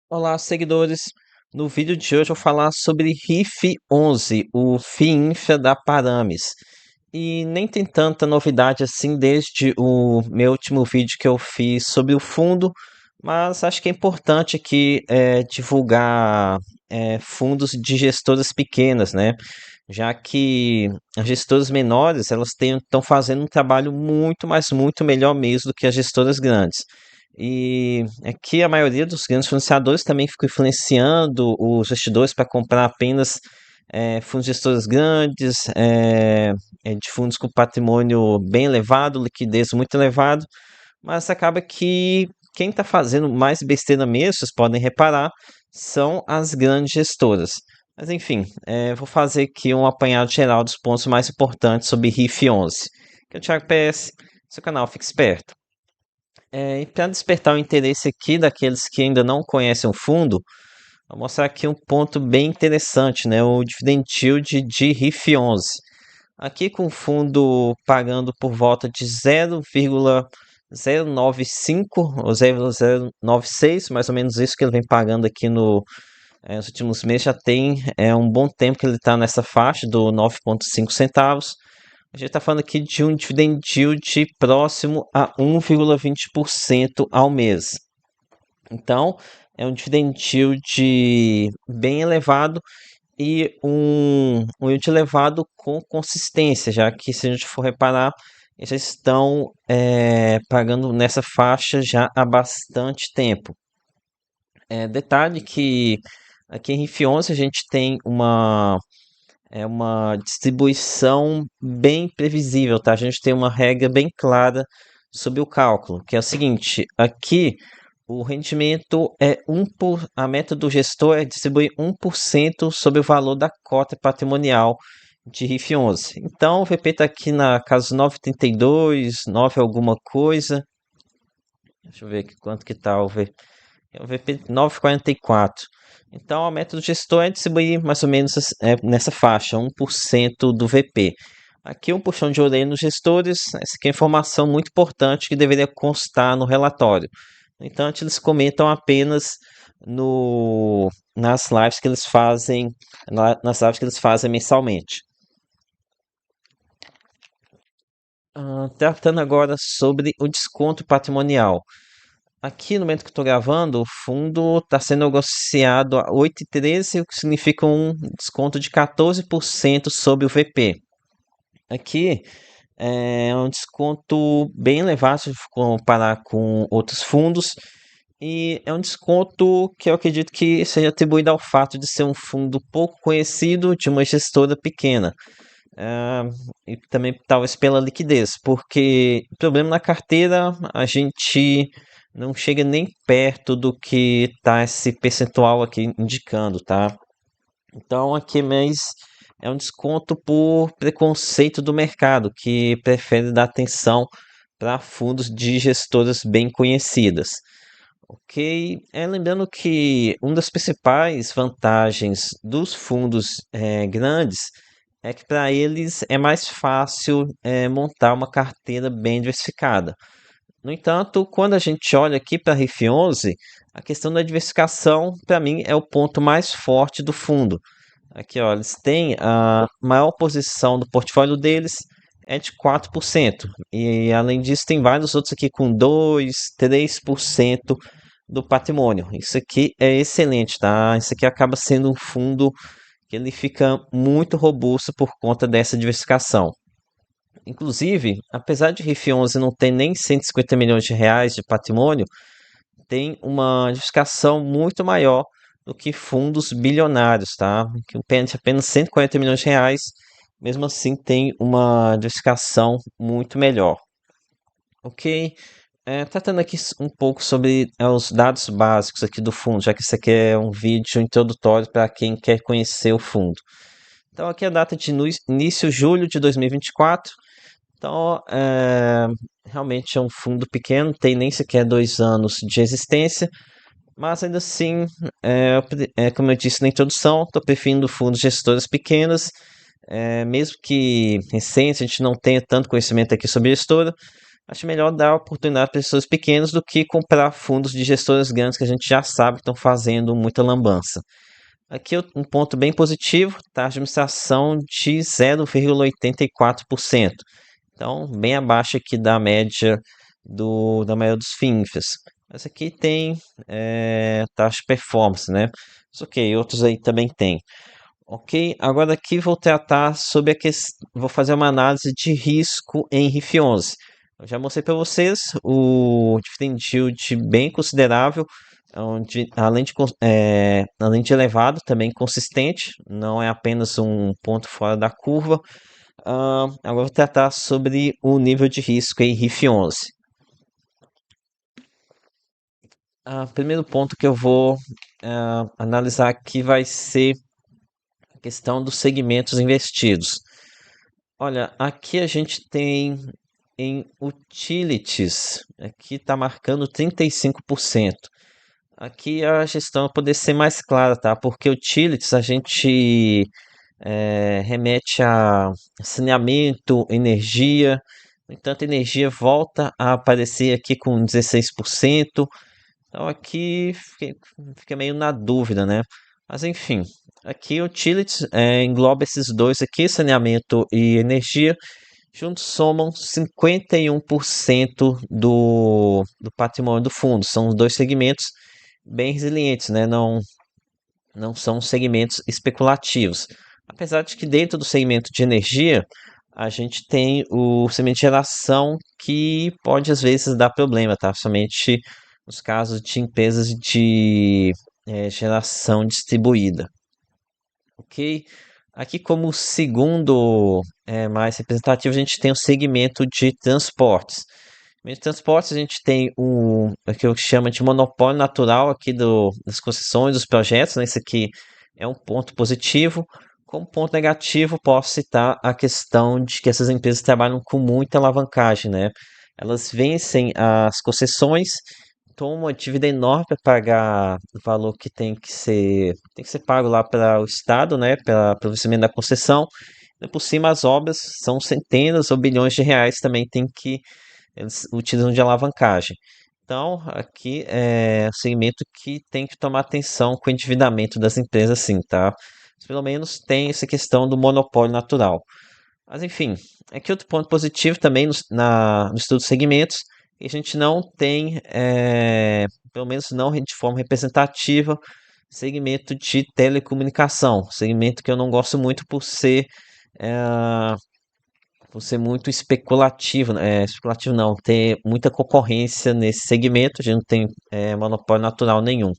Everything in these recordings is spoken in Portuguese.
Olá, seguidores. No vídeo de hoje eu vou falar sobre RIF 11, o FIINFRA da Parames. E nem tem tanta novidade assim desde o meu último vídeo que eu fiz sobre o fundo, mas acho que é importante aqui divulgar fundos de gestoras pequenas, né? Já que as gestoras menores elas estão fazendo um trabalho muito, mas muito melhor mesmo do que as gestoras grandes. E aqui a maioria dos grandes financiadores também ficou influenciando os investidores para comprar apenas fundos gestores grandes, de fundos com patrimônio bem elevado, liquidez muito elevado, mas acaba que quem está fazendo mais besteira mesmo, vocês podem reparar, são as grandes gestoras. Mas enfim, vou fazer aqui um apanhado geral dos pontos mais importantes sobre RIF 11, que é o Thiago PS, seu canal Fique Esperto. E para despertar o interesse aqui daqueles que ainda não conhecem o fundo, vou mostrar aqui um ponto bem interessante, né? O dividend yield de RIF 11. Aqui com o fundo pagando por volta de 0,095 ou 0,096, mais ou menos isso que ele vem pagando aqui nos últimos meses. Já tem um bom tempo que ele está nessa faixa do 9,5 centavos. A gente está falando aqui de um dividend yield próximo a 1,20% ao mês. Então, é um dividend yield bem elevado e um yield elevado com consistência, já que se a gente for reparar, eles já estão pagando nessa faixa já há bastante tempo. Detalhe que aqui em RIF 11 a gente tem uma distribuição bem previsível, tá? A gente tem uma regra bem clara sobre o cálculo, que é o seguinte: aqui o rendimento a meta do gestor é distribuir 1% sobre o valor da cota patrimonial de RIF 11. Então o VP está aqui na casa 9,32, 9 alguma coisa. Deixa eu ver aqui quanto que tá o VP. O VP 9,44. Então a meta do gestor é distribuir mais ou menos nessa faixa, 1% do VP. Aqui um puxão de orelha nos gestores, essa aqui é informação muito importante que deveria constar no relatório. No entanto, eles comentam apenas nas lives que eles fazem, mensalmente. Tratando agora sobre o desconto patrimonial. Aqui no momento que estou gravando, o fundo está sendo negociado a 8,13, o que significa um desconto de 14% sobre o VP. Aqui é um desconto bem elevado se comparar com outros fundos, e é um desconto que eu acredito que seja atribuído ao fato de ser um fundo pouco conhecido de uma gestora pequena. E também talvez pela liquidez, porque o problema na carteira a gente não chega nem perto do que está esse percentual aqui indicando, tá? Então aqui mais é um desconto por preconceito do mercado, que prefere dar atenção para fundos de gestoras bem conhecidas. Ok, lembrando que uma das principais vantagens dos fundos grandes é que para eles é mais fácil montar uma carteira bem diversificada. No entanto, quando a gente olha aqui para a RIF 11, a questão da diversificação, para mim, é o ponto mais forte do fundo. Aqui, ó, eles têm a maior posição do portfólio deles é de 4%. E além disso, tem vários outros aqui com 2, 3% do patrimônio. Isso aqui é excelente, tá? Isso aqui acaba sendo um fundo que ele fica muito robusto por conta dessa diversificação. Inclusive, apesar de RIF 11 não ter nem 150 milhões de reais de patrimônio, tem uma diversificação muito maior do que fundos bilionários, tá? Que de apenas 140 milhões de reais, mesmo assim tem uma diversificação muito melhor. Ok? Tratando aqui um pouco sobre os dados básicos aqui do fundo, já que isso aqui é um vídeo introdutório para quem quer conhecer o fundo. Então, aqui é a data de início de julho de 2024. Então, realmente é um fundo pequeno, tem nem sequer 2 anos de existência, mas ainda assim, como eu disse na introdução, estou preferindo fundos gestores pequenos, mesmo que recentes, a gente não tenha tanto conhecimento aqui sobre gestora, acho melhor dar oportunidade para pessoas pequenas do que comprar fundos de gestoras grandes que a gente já sabe que estão fazendo muita lambança. Aqui um ponto bem positivo, taxa de administração de 0,84%. Então, bem abaixo aqui da média da maioria dos FINFAs. Mas aqui tem taxa de performance, né? Mas ok, outros aí também tem. Ok, agora aqui vou tratar sobre a questão, vou fazer uma análise de risco em RIF 11. Eu já mostrei para vocês o dividend yield bem considerável, onde além de elevado, também consistente, não é apenas um ponto fora da curva. Agora vou tratar sobre o nível de risco em RIF 11. Primeiro ponto que eu vou analisar aqui vai ser a questão dos segmentos investidos. Olha, aqui a gente tem em utilities, aqui está marcando 35%. Aqui a gestão vai poder ser mais clara, tá? Porque utilities a gente remete a saneamento, energia. No entanto, energia volta a aparecer aqui com 16%. Então aqui fica meio na dúvida, né? Mas enfim, aqui utilities engloba esses dois aqui, saneamento e energia, juntos somam 51% do patrimônio do fundo. São os dois segmentos bem resilientes, né? Não são segmentos especulativos. Apesar de que dentro do segmento de energia, a gente tem o segmento de geração que pode às vezes dar problema, tá? Somente nos casos de empresas de geração distribuída, ok? Aqui como segundo mais representativo, a gente tem o segmento de transportes. No segmento de transportes, a gente tem o que eu chamo de monopólio natural aqui das concessões, dos projetos, né? Isso aqui é um ponto positivo. Como ponto negativo, posso citar a questão de que essas empresas trabalham com muita alavancagem, né? Elas vencem as concessões, tomam uma dívida enorme para pagar o valor que tem que ser pago lá para o Estado, né? Pelo vencimento da concessão. E por cima, as obras são centenas ou bilhões de reais também tem que eles utilizam de alavancagem. Então, aqui é um segmento que tem que tomar atenção com o endividamento das empresas, sim, tá? Mas pelo menos tem essa questão do monopólio natural. Mas enfim, aqui outro ponto positivo também no estudo de segmentos, que a gente não tem, pelo menos não de forma representativa, segmento de telecomunicação, segmento que eu não gosto muito eh, por ser muito especulativo, né? Especulativo não, ter muita concorrência nesse segmento, a gente não tem monopólio natural nenhum.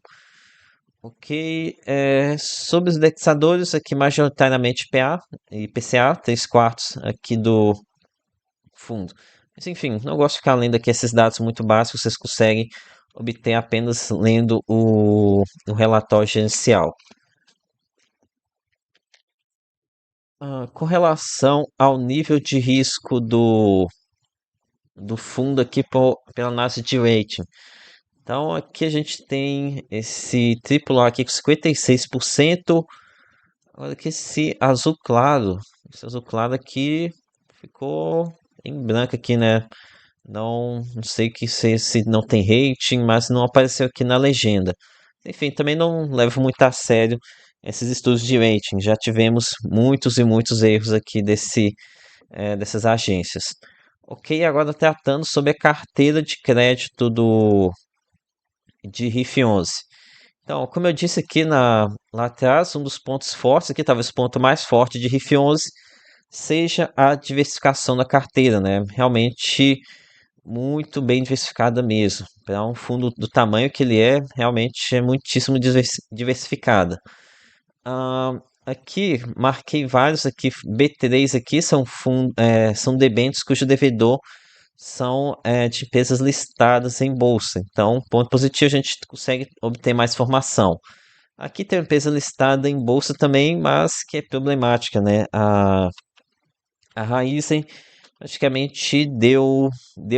Ok, sobre os indexadores, aqui majoritariamente PA e PCA, 3 quartos aqui do fundo. Mas enfim, não gosto de ficar lendo aqui esses dados muito básicos, vocês conseguem obter apenas lendo o relatório gerencial. Com relação ao nível de risco do fundo aqui pela análise de rating. Então aqui a gente tem esse AAA aqui com 56%. Olha que esse azul claro aqui ficou em branco aqui, né? Não sei que se não tem rating, mas não apareceu aqui na legenda. Enfim, também não levo muito a sério esses estudos de rating. Já tivemos muitos e muitos erros aqui dessas agências. Ok, agora tratando sobre a carteira de crédito de RIF 11. Então, como eu disse aqui lá atrás, um dos pontos fortes aqui, talvez o ponto mais forte de RIF 11, seja a diversificação da carteira, né? Realmente muito bem diversificada mesmo. Para um fundo do tamanho que ele é, realmente é muitíssimo diversificada. Aqui, marquei vários aqui, B3 aqui são debêntures cujo devedor são de empresas listadas em bolsa. Então, ponto positivo, a gente consegue obter mais informação. Aqui tem uma empresa listada em bolsa também, mas que é problemática, né? A Raizen praticamente deu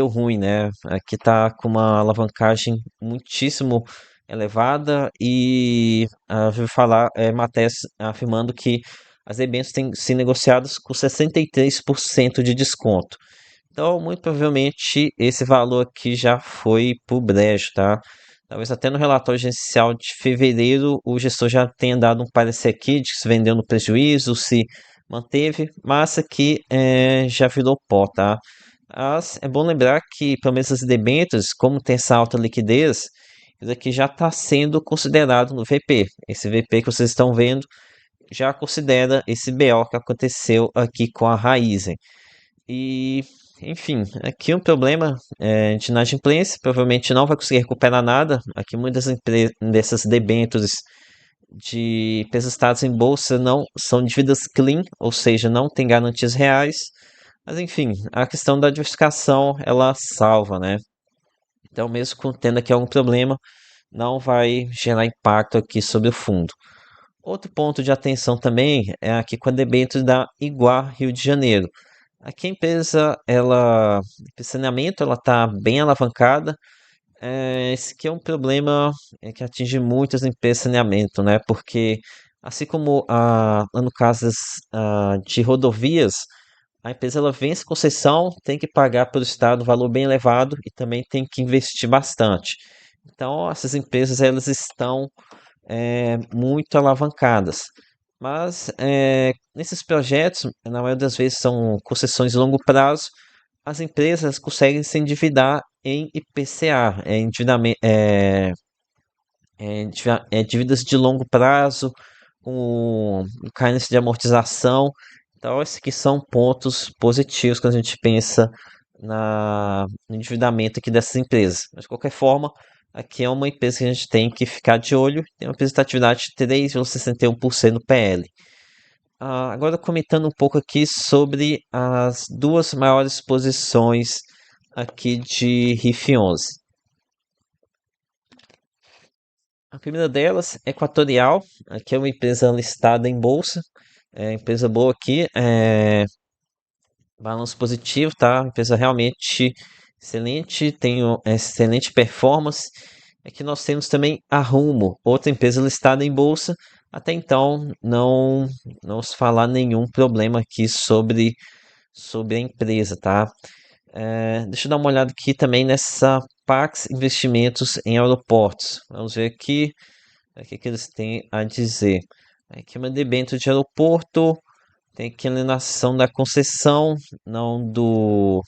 ruim, né? Aqui tá com uma alavancagem muitíssimo elevada e eu vi falar matérias afirmando que as debêntures têm sido negociadas com 63% de desconto. Então, muito provavelmente, esse valor aqui já foi pro brejo, tá? Talvez até no relatório gerencial de fevereiro o gestor já tenha dado um parecer aqui de que se vendeu no prejuízo, se manteve, mas aqui já virou pó, tá? Mas é bom lembrar que, pelo menos as debêntures, como tem essa alta liquidez, isso aqui já está sendo considerado no VP. Esse VP que vocês estão vendo já considera esse BO que aconteceu aqui com a Raizen. E, enfim, aqui um problema de inadimplência, provavelmente não vai conseguir recuperar nada. Aqui muitas dessas debêntures de empresas listadas em bolsa não são dívidas clean, ou seja, não tem garantias reais. Mas enfim, a questão da diversificação ela salva, né? Então, mesmo tendo aqui algum problema, não vai gerar impacto aqui sobre o fundo. Outro ponto de atenção também é aqui com a debênture da Iguar Rio de Janeiro. Aqui a empresa, ela, o saneamento, ela está bem alavancada. Esse aqui é um problema que atinge muitas empresas de saneamento, né? Porque assim como lá no caso de rodovias, a empresa ela vence concessão, tem que pagar para o Estado um valor bem elevado e também tem que investir bastante. Então, essas empresas elas estão muito alavancadas. Mas nesses projetos, na maioria das vezes são concessões de longo prazo, as empresas conseguem se endividar em IPCA, dívidas de longo prazo, com carência de amortização. Então, esses aqui são pontos positivos quando a gente pensa no endividamento aqui dessas empresas. Mas, de qualquer forma, aqui é uma empresa que a gente tem que ficar de olho. Tem uma representatividade de 3,61% no PL. Agora comentando um pouco aqui sobre as duas maiores posições aqui de RIF 11. A primeira delas, Equatorial, aqui é uma empresa listada em bolsa, empresa boa aqui, balanço positivo, tá? Empresa realmente excelente, tem excelente performance. Aqui nós temos também a Rumo, outra empresa listada em bolsa. Até então, não se falar nenhum problema aqui sobre a empresa, tá? Deixa eu dar uma olhada aqui também nessa Pax Investimentos em Aeroportos. Vamos ver aqui o que eles têm a dizer. Aqui é uma debênture de aeroporto, tem aqui a alienação da concessão, não do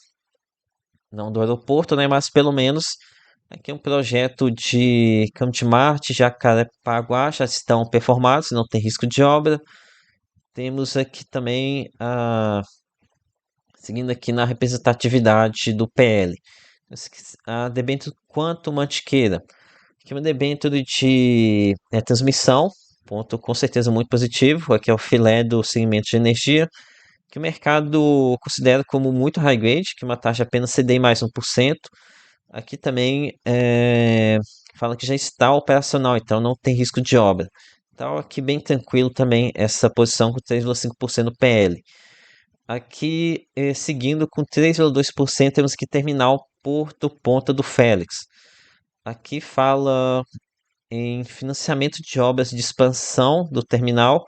aeroporto, né? Mas pelo menos aqui é um projeto de Campo de Marte, Jacarepaguá, já estão performados, não tem risco de obra. Temos aqui também seguindo aqui na representatividade do PL. A debênture Quanto Mantiqueira. Aqui é uma debênture de transmissão, ponto com certeza muito positivo. Aqui é o filé do segmento de energia, que o mercado considera como muito high grade, que uma taxa apenas CDI mais 1%. Aqui também fala que já está operacional, então não tem risco de obra. Então aqui bem tranquilo também essa posição com 3,5% PL. Aqui, seguindo com 3,2%, temos que Terminal Porto Ponta do Félix. Aqui fala em financiamento de obras de expansão do terminal.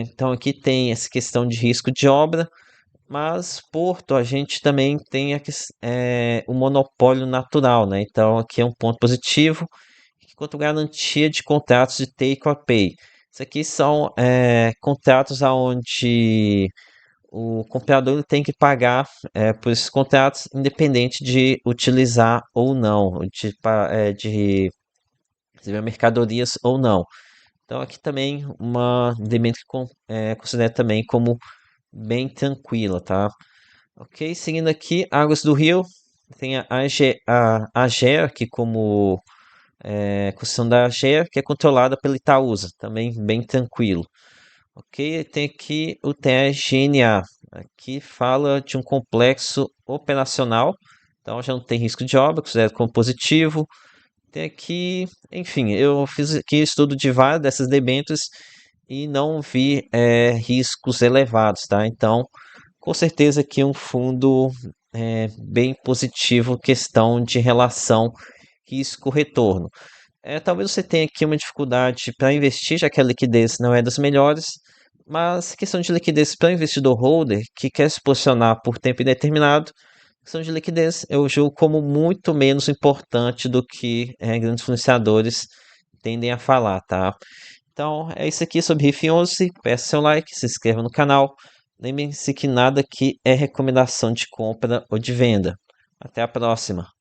Então aqui tem essa questão de risco de obra, mas Porto a gente também tem o monopólio natural, né? Então aqui é um ponto positivo, quanto garantia de contratos de take or pay. Isso aqui são contratos aonde o comprador ele tem que pagar por esses contratos, independente de utilizar ou não, de receber mercadorias ou não. Então, aqui também uma debênture que considero também como bem tranquila, tá? Ok, seguindo aqui, Águas do Rio, tem a AGEA aqui como concessão da AGEA, que é controlada pela Itaúsa, também bem tranquilo. Ok, tem aqui o TGNA. Aqui fala de um complexo operacional, então já não tem risco de obra, considero como positivo. Tem aqui, enfim, eu fiz aqui estudo de várias dessas debêntures e não vi riscos elevados, tá? Então, com certeza aqui um fundo bem positivo, questão de relação risco-retorno. Talvez você tenha aqui uma dificuldade para investir, já que a liquidez não é das melhores, Mas questão de liquidez para o investidor holder que quer se posicionar por tempo indeterminado, questão de liquidez eu julgo como muito menos importante do que grandes influenciadores tendem a falar, tá? Então é isso aqui sobre RIF 11. Peça seu like, se inscreva no canal. Lembre-se que nada aqui é recomendação de compra ou de venda. Até a próxima.